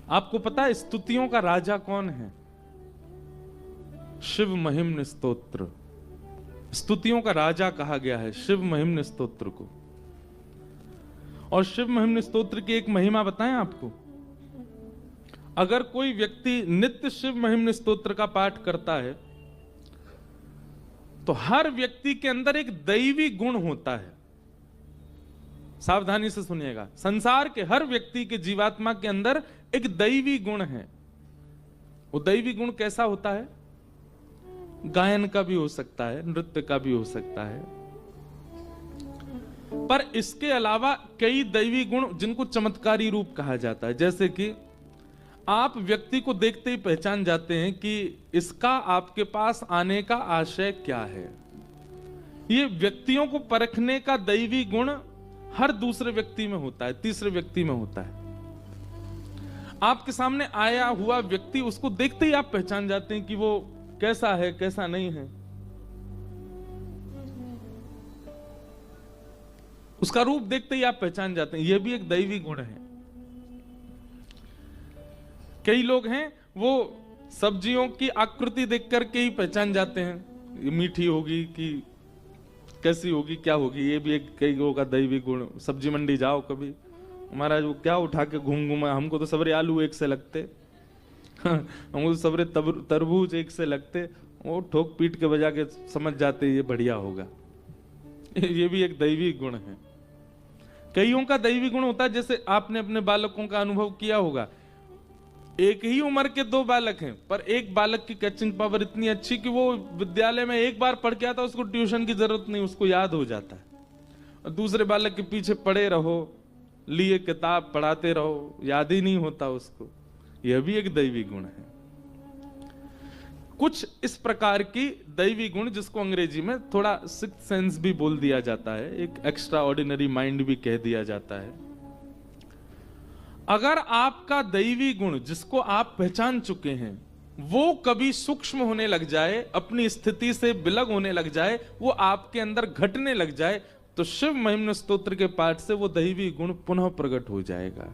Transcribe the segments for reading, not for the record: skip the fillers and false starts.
आपको पता है स्तुतियों का राजा कौन है? शिव महिम्न स्तोत्र। स्तुतियों का राजा कहा गया है शिव महिम्न स्तोत्र को। और शिव महिम्न स्तोत्र की एक महिमा बताएं आपको। अगर कोई व्यक्ति नित्य शिव महिम्न स्तोत्र का पाठ करता है तो हर व्यक्ति के अंदर एक दैवी गुण होता है। सावधानी से सुनिएगा, संसार के हर व्यक्ति के जीवात्मा के अंदर एक दैवी गुण है। वो दैवी गुण कैसा होता है? गायन का भी हो सकता है, नृत्य का भी हो सकता है, पर इसके अलावा कई दैवी गुण जिनको चमत्कारी रूप कहा जाता है। जैसे कि आप व्यक्ति को देखते ही पहचान जाते हैं कि इसका आपके पास आने का आशय क्या है। ये व्यक्तियों को परखने का दैवी गुण हर दूसरे व्यक्ति में होता है, तीसरे व्यक्ति में होता है। आपके सामने आया हुआ व्यक्ति, उसको देखते ही आप पहचान जाते हैं कि वो कैसा है, कैसा नहीं है। उसका रूप देखते ही आप पहचान जाते हैं। यह भी एक दैवी गुण है। कई लोग हैं वो सब्जियों की आकृति देख करके ही पहचान जाते हैं, ये मीठी होगी कि कैसी होगी, क्या होगी। ये भी एक कई लोगों का दैवी गुण। सब्जी मंडी जाओ कभी, महाराज वो क्या उठा के घूम घूमा, हमको तो सबरे आलू एक से लगते, हमको तो सबरे तरबूज एक से लगते। वो ठोक पीट के बजा के समझ जाते ये बढ़िया होगा। ये भी एक दैवी गुण है। कईयों का दैवी गुण होता है, जैसे आपने अपने बालकों का अनुभव किया होगा। एक ही उम्र के दो बालक हैं, पर एक बालक की कैचिंग पावर इतनी अच्छी कि वो विद्यालय में एक बार पढ़ के आता, उसको ट्यूशन की जरूरत नहीं, उसको याद हो जाता है। और दूसरे बालक के पीछे पड़े रहो, लिए किताब पढ़ाते रहो, याद ही नहीं होता उसको। यह भी एक दैवी गुण है। कुछ इस प्रकार की दैवी गुण जिसको अंग्रेजी में थोड़ा सिक्स्थ सेंस भी बोल दिया जाता है, एक एक्स्ट्रा ऑर्डिनरी माइंड भी कह दिया जाता है। अगर आपका दैवी गुण जिसको आप पहचान चुके हैं वो कभी सूक्ष्म होने लग जाए, अपनी स्थिति से विलग होने लग जाए, वो आपके अंदर घटने लग जाए, तो शिव महिम्न स्तोत्र के पाठ से वो दैवी गुण पुनः प्रकट हो जाएगा।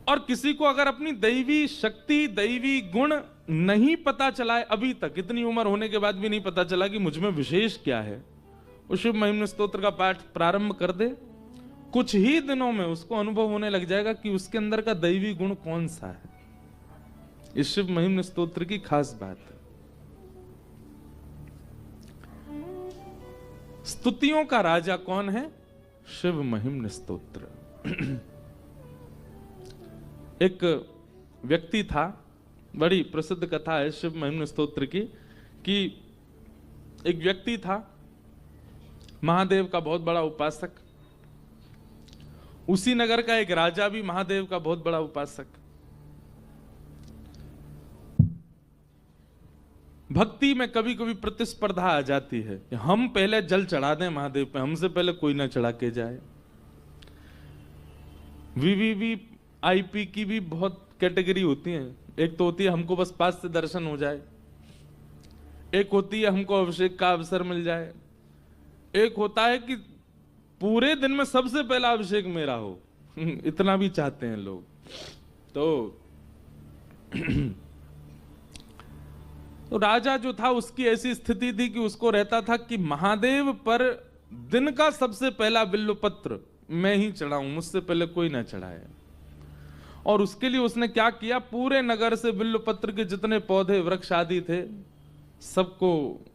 और किसी को अगर अपनी दैवी शक्ति, दैवी गुण नहीं पता चला है अभी तक, इतनी उम्र होने के बाद भी नहीं पता चला कि मुझ में विशेष क्या है, वो शिव महिम्न स्तोत्र का पाठ प्रारंभ कर दे, कुछ ही दिनों में उसको अनुभव होने लग जाएगा कि उसके अंदर का दैवी गुण कौन सा है। इस शिव महिम्न स्तोत्र की खास बात है। स्तुतियों का राजा कौन है? शिव महिम्न स्तोत्र। एक व्यक्ति था, बड़ी प्रसिद्ध कथा है शिव महिम्न स्तोत्र की, कि एक व्यक्ति था महादेव का बहुत बड़ा उपासक। उसी नगर का एक राजा भी महादेव का बहुत बड़ा उपासक। भक्ति में कभी कभी प्रतिस्पर्धा आ जाती है, हम पहले जल चढ़ा दें महादेव पे, हमसे पहले कोई ना चढ़ा के जाए। वीवीवीआईपी की भी बहुत कैटेगरी होती है। एक तो होती है हमको बस पास से दर्शन हो जाए, एक होती है हमको अभिषेक का अवसर मिल जाए, एक होता है कि पूरे दिन में सबसे पहला अभिषेक मेरा हो। इतना भी चाहते हैं लोग। तो राजा जो था उसकी ऐसी स्थिति थी कि उसको रहता था कि महादेव पर दिन का सबसे पहला बिल्वपत्र मैं ही चढ़ाऊं, मुझसे पहले कोई ना चढ़ाए। और उसके लिए उसने क्या किया, पूरे नगर से बिल्वपत्र के जितने पौधे वृक्ष आदि थे सबको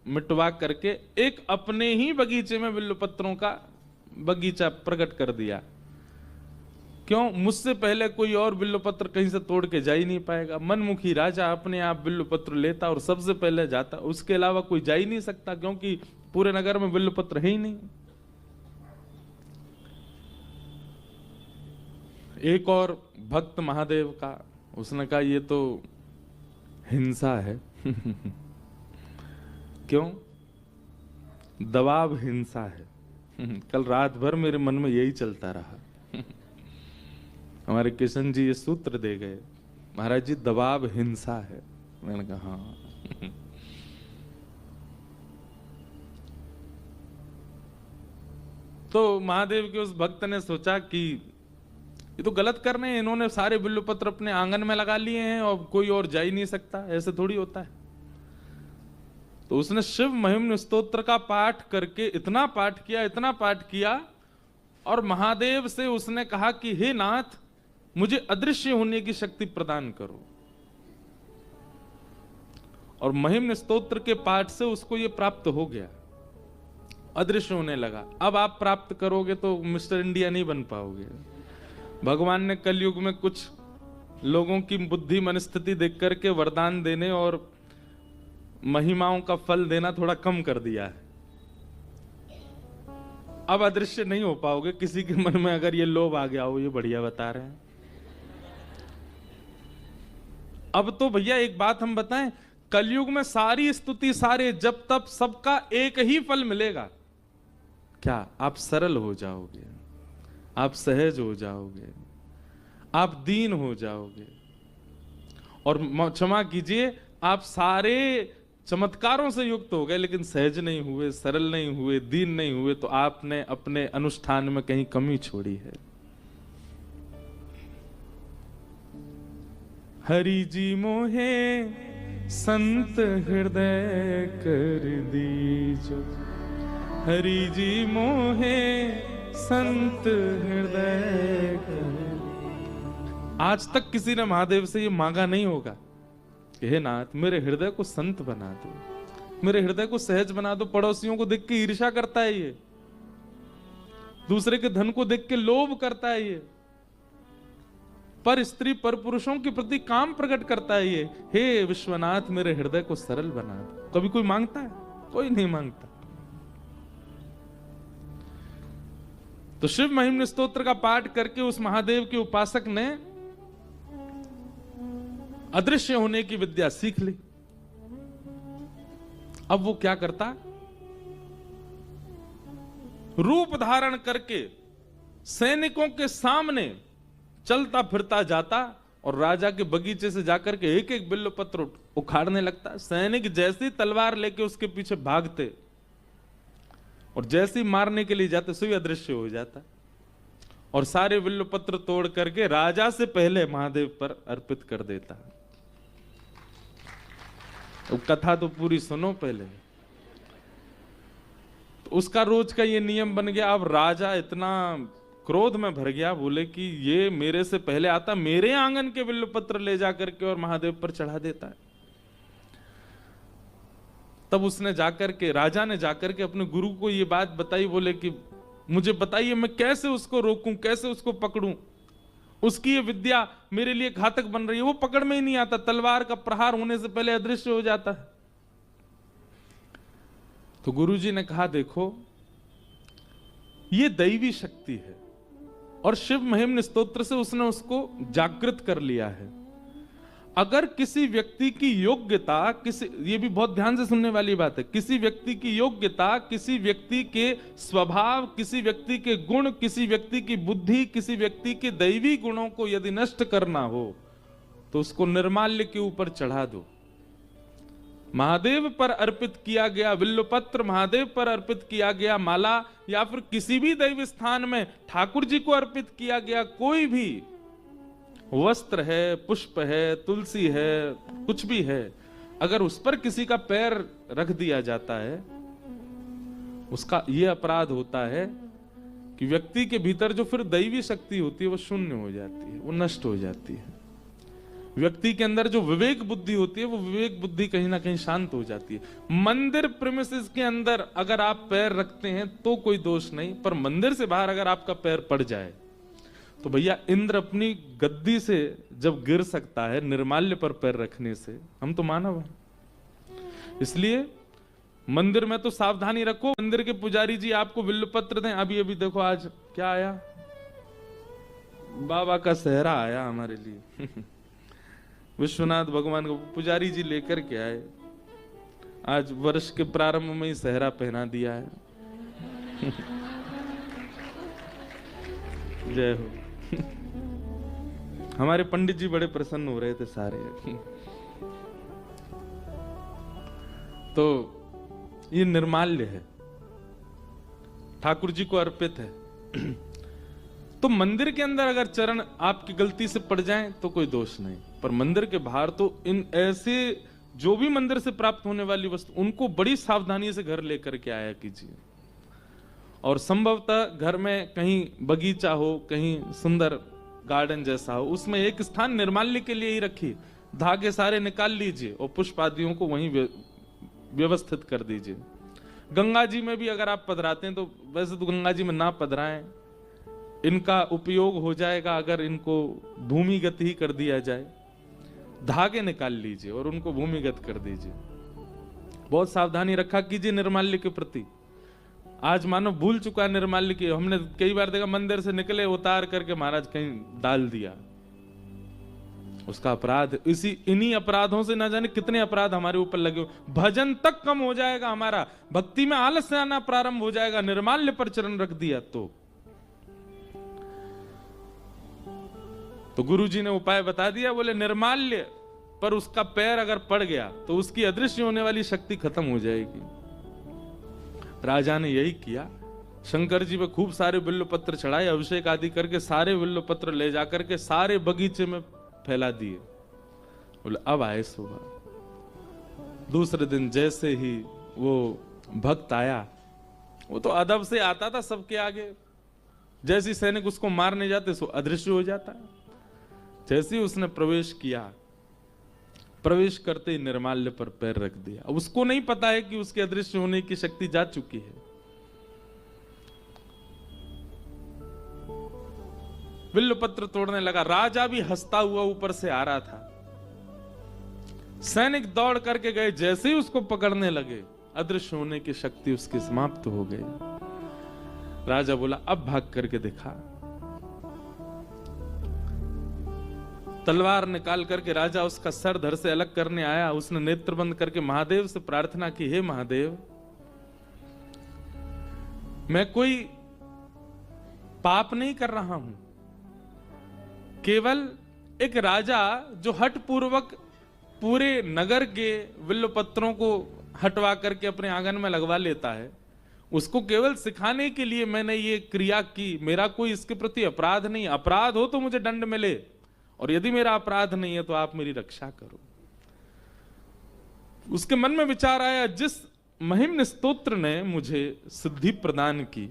मिटवा करके एक अपने ही बगीचे में बिल्वपत्रों का बगीचा प्रकट कर दिया। क्यों? मुझसे पहले कोई और बिल्वपत्र कहीं से तोड़ के जा ही नहीं पाएगा। मनमुखी राजा अपने आप बिल्वपत्र लेता और सबसे पहले जाता, उसके अलावा कोई जा ही नहीं सकता, क्योंकि पूरे नगर में बिल्वपत्र है ही नहीं। एक और भक्त महादेव का, उसने कहा ये तो हिंसा है। क्यों? दबाव हिंसा है। कल रात भर मेरे मन में यही चलता रहा। हमारे किशन जी ये सूत्र दे गए, महाराज जी दबाव हिंसा है। मैंने कहा हाँ। तो महादेव के उस भक्त ने सोचा कि ये तो गलत कर रहे हैं, इन्होंने सारे बिल्वपत्र अपने आंगन में लगा लिए हैं और कोई और जा ही नहीं सकता, ऐसे थोड़ी होता है। तो उसने शिव महिम्न स्तोत्र का पाठ करके इतना पाठ किया और महादेव से उसने कहा कि हे नाथ, मुझे अदृश्य होने की शक्ति प्रदान करो। और महिम्न स्तोत्र के पाठ से उसको यह प्राप्त हो गया, अदृश्य होने लगा। अब आप प्राप्त करोगे तो मिस्टर इंडिया नहीं बन पाओगे। भगवान ने कलयुग में कुछ लोगों की बुद्धि मनस्थिति देख करके वरदान देने और महिमाओं का फल देना थोड़ा कम कर दिया है। अब अदृश्य नहीं हो पाओगे। किसी के मन में अगर ये लोभ आ गया हो, ये बढ़िया बता रहे हैं। अब तो भैया एक बात हम बताएं, कलयुग में सारी स्तुति, सारे जब तब, सबका एक ही फल मिलेगा। क्या? आप सरल हो जाओगे, आप सहज हो जाओगे, आप दीन हो जाओगे। और क्षमा कीजिए, आप सारे चमत्कारों से युक्त हो गए लेकिन सहज नहीं हुए, सरल नहीं हुए, दीन नहीं हुए, तो आपने अपने अनुष्ठान में कहीं कमी छोड़ी है। हरि जी मोहे संत हृदय कर दीजो, हरि जी मोहे संत हृदय कर। आज तक किसी ने महादेव से ये मांगा नहीं होगा कि हे नाथ, मेरे हृदय को संत बना दो, मेरे हृदय को सहज बना दो। पड़ोसियों को देख के ईर्ष्या करता है ये, दूसरे के धन को देख के लोभ करता है ये, पर स्त्री पर पुरुषों के प्रति काम प्रकट करता है ये। हे विश्वनाथ, मेरे हृदय को सरल बना दो। कभी कोई मांगता है? कोई नहीं मांगता। तो शिव महिम्न स्तोत्र का पाठ करके उस महादेव के उपासक ने अदृश्य होने की विद्या सीख ली। अब वो क्या करता? रूप धारण करके सैनिकों के सामने चलता फिरता जाता और राजा के बगीचे से जाकर के एक एक बिल्व पत्र उखाड़ने लगता। सैनिक जैसी तलवार लेके उसके पीछे भागते और जैसे ही मारने के लिए जाते सो अदृश्य हो जाता और सारे बिल्व पत्र तोड़ करके राजा से पहले महादेव पर अर्पित कर देता। तो कथा तो पूरी सुनो पहले। तो उसका रोज का ये नियम बन गया। अब राजा इतना क्रोध में भर गया, बोले कि ये मेरे से पहले आता, मेरे आंगन के बिल्व पत्र ले जाकर के और महादेव पर चढ़ा देता है। तब उसने जाकर के, राजा ने जाकर के अपने गुरु को ये बात बताई। बोले कि मुझे बताइए मैं कैसे उसको रोकूं, कैसे उसको पकड़ूं, उसकी ये विद्या मेरे लिए घातक बन रही है। वो पकड़ में ही नहीं आता, तलवार का प्रहार होने से पहले अदृश्य हो जाता है। तो गुरुजी ने कहा देखो, ये दैवी शक्ति है और शिव महिम्न स्तोत्र से उसने उसको जागृत कर लिया है। अगर किसी व्यक्ति की योग्यता, ये भी बहुत ध्यान से सुनने वाली बात है, किसी व्यक्ति की योग्यता, किसी व्यक्ति के स्वभाव, किसी व्यक्ति के गुण, किसी व्यक्ति की बुद्धि, किसी व्यक्ति के दैवी गुणों को यदि नष्ट करना हो तो उसको निर्माल्य के ऊपर चढ़ा दो। महादेव पर अर्पित किया गया बिल्वपत्र, महादेव पर अर्पित किया गया माला, या फिर किसी भी दैव स्थान में ठाकुर जी को अर्पित किया गया कोई भी वस्त्र है, पुष्प है, तुलसी है, कुछ भी है, अगर उस पर किसी का पैर रख दिया जाता है, उसका यह अपराध होता है कि व्यक्ति के भीतर जो फिर दैवी शक्ति होती है वो शून्य हो जाती है, वो नष्ट हो जाती है। व्यक्ति के अंदर जो विवेक बुद्धि होती है वो विवेक बुद्धि कहीं ना कहीं शांत हो जाती है। मंदिर प्रेमिसेस के अंदर अगर आप पैर रखते हैं तो कोई दोष नहीं, पर मंदिर से बाहर अगर आपका पैर पड़ जाए तो भैया इंद्र अपनी गद्दी से जब गिर सकता है निर्माल्य पर पैर रखने से, हम तो मानव हैं। इसलिए मंदिर में तो सावधानी रखो। मंदिर के पुजारी जी आपको बिल्वपत्र दें। अभी अभी देखो आज क्या आया, बाबा का सेहरा आया हमारे लिए। विश्वनाथ भगवान को पुजारी जी लेकर के आए, आज वर्ष के प्रारंभ में ही सेहरा पहना दिया है। जय हो। हमारे पंडित जी बड़े प्रसन्न हो रहे थे सारे। तो ये निर्माल्य है, ठाकुर जी को अर्पित है। तो मंदिर के अंदर अगर चरण आपकी गलती से पड़ जाएं तो कोई दोष नहीं, पर मंदिर के बाहर तो इन ऐसे जो भी मंदिर से प्राप्त होने वाली वस्तु उनको बड़ी सावधानी से घर लेकर के आया कीजिए। और संभवतः घर में कहीं बगीचा हो, कहीं सुंदर गार्डन जैसा हो, उसमें एक स्थान निर्माल्य के लिए ही रखिए। धागे सारे निकाल लीजिए और पुष्प आदियों को वहीं व्यवस्थित कर दीजिए। गंगा जी में भी अगर आप पधराते हैं तो वैसे तो गंगा जी में ना पधराएं, इनका उपयोग हो जाएगा अगर इनको भूमिगत ही कर दिया जाए। धागे निकाल लीजिए और उनको भूमिगत कर दीजिए। बहुत सावधानी रखा कीजिए निर्माल्य के प्रति। आज मानो भूल चुका है निर्माल्य की। हमने कई बार देखा मंदिर से निकले उतार करके महाराज कहीं डाल दिया, उसका अपराध। इन्हीं अपराधों से ना जाने कितने अपराध हमारे ऊपर लगे हो। भजन तक कम हो जाएगा हमारा, भक्ति में आलस से आना प्रारंभ हो जाएगा निर्माल्य पर चरण रख दिया तो गुरु जी ने उपाय बता दिया। बोले निर्माल्य पर उसका पैर अगर पड़ गया तो उसकी अदृश्य होने वाली शक्ति खत्म हो जाएगी। राजा ने यही किया। शंकर जी पे खूब सारे बिल्व पत्र चढ़ाए, अभिषेक आदि करके सारे बिल्व पत्र ले जाकर के सारे बगीचे में फैला दिए। बोले अब आए सुबह। दूसरे दिन जैसे ही वो भक्त आया, वो तो अदब से आता था सबके आगे, जैसे सैनिक उसको मारने जाते सो अदृश्य हो जाता। जैसे ही उसने प्रवेश किया, प्रवेश करते ही निर्माल्य पर पैर रख दिया। अब उसको नहीं पता है कि उसके अदृश्य होने की शक्ति जा चुकी है। बिल्व पत्र तोड़ने लगा। राजा भी हंसता हुआ ऊपर से आ रहा था। सैनिक दौड़ करके गए, जैसे ही उसको पकड़ने लगे अदृश्य होने की शक्ति उसकी समाप्त हो गई। राजा बोला अब भाग करके दिखा। तलवार निकाल करके राजा उसका सर धड़ से अलग करने आया। उसने नेत्र बंद करके महादेव से प्रार्थना की, हे महादेव, मैं कोई पाप नहीं कर रहा हूं, केवल एक राजा जो हठ पूर्वक पूरे नगर के बिल्व पत्रों को हटवा करके अपने आंगन में लगवा लेता है, उसको केवल सिखाने के लिए मैंने ये क्रिया की। मेरा कोई इसके प्रति अपराध नहीं। अपराध हो तो मुझे दंड मिले, और यदि मेरा अपराध नहीं है तो आप मेरी रक्षा करो। उसके मन में विचार आया, जिस महिम्न स्तोत्र ने मुझे सिद्धि प्रदान की,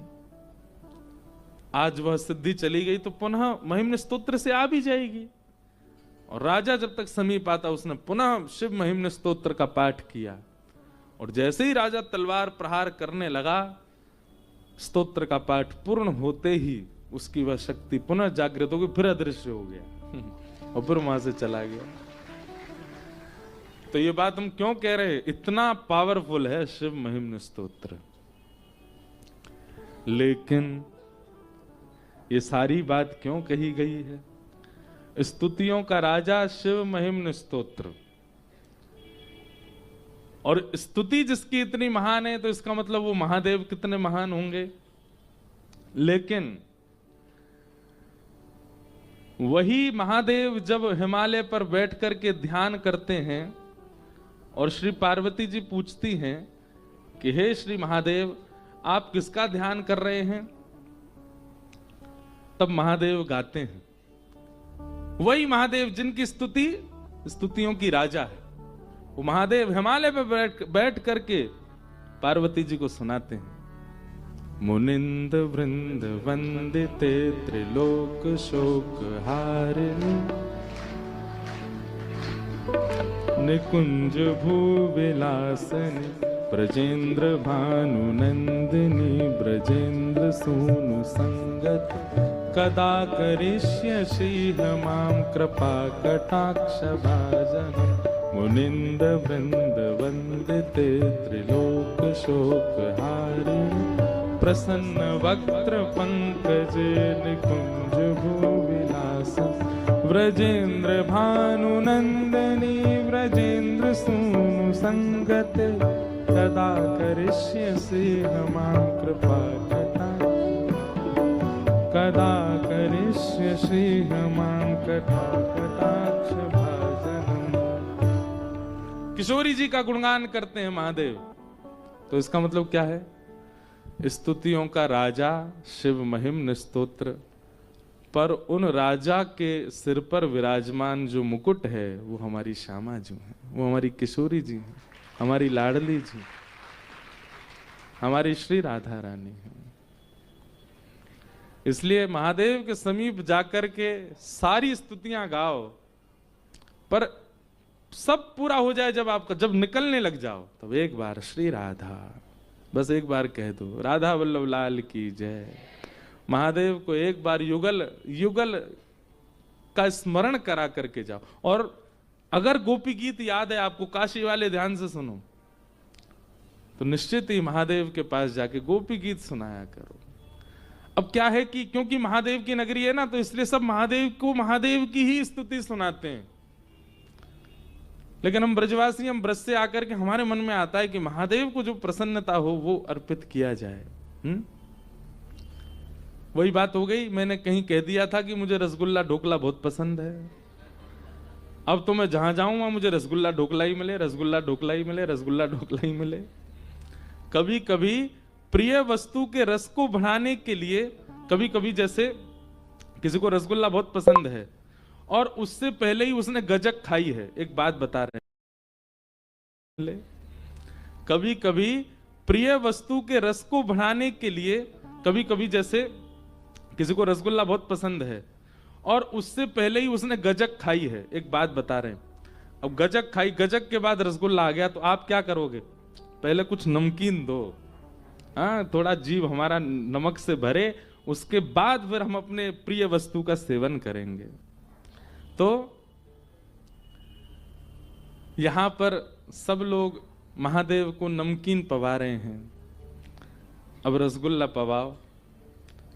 आज वह सिद्धि चली गई तो पुनः महिम्न स्तोत्र से आ भी जाएगी। और राजा जब तक समीप आता उसने पुनः शिव महिम्न स्तोत्र का पाठ किया। और जैसे ही राजा तलवार प्रहार करने लगा, स्तोत्र का पाठ पूर्ण होते ही उसकी वह शक्ति पुनः जागृत हो गई, फिर अदृश्य हो गया और फिर वहां से चला गया। तो ये बात हम क्यों कह रहे हैं? इतना पावरफुल है शिव महिम्न स्तोत्र। लेकिन ये सारी बात क्यों कही गई है? स्तुतियों का राजा शिव महिम्न स्तोत्र, और स्तुति जिसकी इतनी महान है तो इसका मतलब वो महादेव कितने महान होंगे। लेकिन वही महादेव जब हिमालय पर बैठ करके ध्यान करते हैं और श्री पार्वती जी पूछती हैं कि हे श्री महादेव, आप किसका ध्यान कर रहे हैं, तब महादेव गाते हैं। वही महादेव जिनकी स्तुति स्तुतियों की राजा है, वो महादेव हिमालय पर बैठ करके पार्वती जी को सुनाते हैं। मुनिंद वृंद वंदिते त्रिलोक शोक हारिणी, निकुंज भूविलासनि, ब्रजेंद्र भानु नंदिनी, ब्रजेंद्र सूनु संगत, कदा करिष्यसि मां कृपा कटाक्ष भाजनम्। मुनिंद वृंद वंदिते त्रिलोक शोक हारिणी, प्रसन्न वक्त्र पंकज, निकुंज भूविलास, व्रजेंद्र भानु नंदनी, व्रजेंद्र सूनु संगत, कदा करिष्यसि मां कृपा कदा करिष्यसि मां कटाक्ष भाजनम्। किशोरी जी का गुणगान करते हैं महादेव, तो इसका मतलब क्या है? स्तुतियों का राजा शिव महिम्न स्तोत्र, पर उन राजा के सिर पर विराजमान जो मुकुट है वो हमारी श्यामा जी है, वो हमारी किशोरी जी है, हमारी लाडली जी, हमारी श्री राधा रानी है। इसलिए महादेव के समीप जाकर के सारी स्तुतियां गाओ, पर सब पूरा हो जाए जब आपका, जब निकलने लग जाओ तब एक बार श्री राधा, बस एक बार कह दो, राधा वल्लभ लाल की जय। महादेव को एक बार युगल युगल का स्मरण करा करके जाओ। और अगर गोपी गीत याद है आपको, काशी वाले ध्यान से सुनो, तो निश्चित ही महादेव के पास जाके गोपी गीत सुनाया करो। अब क्या है कि क्योंकि महादेव की नगरी है ना, तो इसलिए सब महादेव को महादेव की ही स्तुति सुनाते हैं। लेकिन हम ब्रजवासी, हम ब्रज से आकर के हमारे मन में आता है कि महादेव को जो प्रसन्नता हो वो अर्पित किया जाए। वही बात हो गई, मैंने कहीं कह दिया था कि मुझे रसगुल्ला ढोकला बहुत पसंद है। अब तो मैं जहां जाऊं वहां मुझे रसगुल्ला ढोकला ही मिले, रसगुल्ला ढोकला ही मिले, रसगुल्ला ढोकला ही मिले। कभी कभी प्रिय वस्तु के रस को बढ़ाने के लिए, कभी कभी जैसे किसी को रसगुल्ला बहुत पसंद है और उससे पहले ही उसने गजक खाई है, एक बात बता रहे हैं, कभी कभी प्रिय वस्तु के रस को बढ़ाने के लिए, कभी कभी जैसे किसी को रसगुल्ला बहुत पसंद है और उससे पहले ही उसने गजक खाई है, एक बात बता रहे हैं। अब गजक खाई, गजक के बाद रसगुल्ला आ गया, तो आप क्या करोगे? पहले कुछ नमकीन दो, हाँ, थोड़ा जीभ हमारा नमक से भरे, उसके बाद फिर हम अपने प्रिय वस्तु का सेवन करेंगे। तो यहां पर सब लोग महादेव को नमकीन पवा रहे हैं, अब रसगुल्ला पवाओ।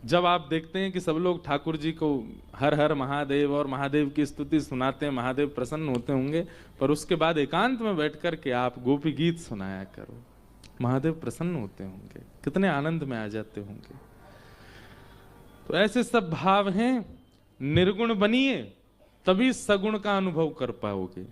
जब आप देखते हैं कि सब लोग ठाकुर जी को हर हर महादेव और महादेव की स्तुति सुनाते हैं, महादेव प्रसन्न होते होंगे, पर उसके बाद एकांत में बैठ कर के आप गोपी गीत सुनाया करो, महादेव प्रसन्न होते होंगे, कितने आनंद में आ जाते होंगे। तो ऐसे सब भाव हैं, निर्गुण बनिए तभी सगुण का अनुभव कर पाओगे।